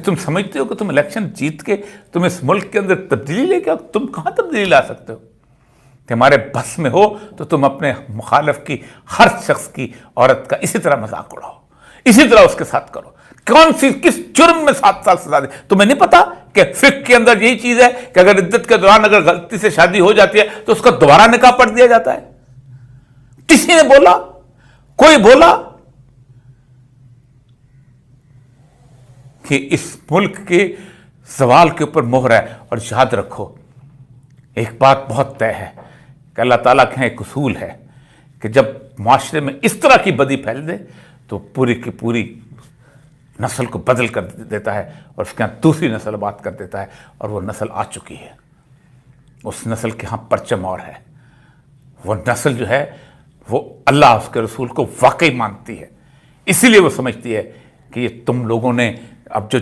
تم سمجھتے ہو کہ تم الیکشن جیت کے تم اس ملک کے اندر تبدیلی لے کے آؤ؟ تم کہاں تبدیلی لا سکتے ہو؟ تمہارے بس میں ہو تو تم اپنے مخالف کی ہر شخص کی عورت کا اسی طرح مذاق اڑاؤ، اسی طرح اس کے ساتھ کرو۔ کس جرم میں 7 سال سزا دے؟ تمہیں نہیں پتا کہ فقہ کے اندر یہی چیز ہے کہ اگر عدت کے دوران اگر غلطی سے شادی ہو جاتی ہے تو اس کا دوبارہ نکاح پڑھ دیا جاتا ہے؟ کسی نے بولا؟ کوئی بولا کہ اس ملک کے زوال کے اوپر مہر ہے؟ اور یاد رکھو ایک بات بہت طے ہے کہ اللہ تعالیٰ کے ایک اصول ہے کہ جب معاشرے میں اس طرح کی بدی پھیل دے تو پوری کی پوری نسل کو بدل کر دیتا ہے اور اس کے ہاں دوسری نسل بات کر دیتا ہے، اور وہ نسل آ چکی ہے۔ اس نسل کے ہاں پرچم اور ہے، وہ نسل جو ہے وہ اللہ اس کے رسول کو واقعی مانتی ہے، اسی لیے وہ سمجھتی ہے کہ یہ تم لوگوں نے اب جو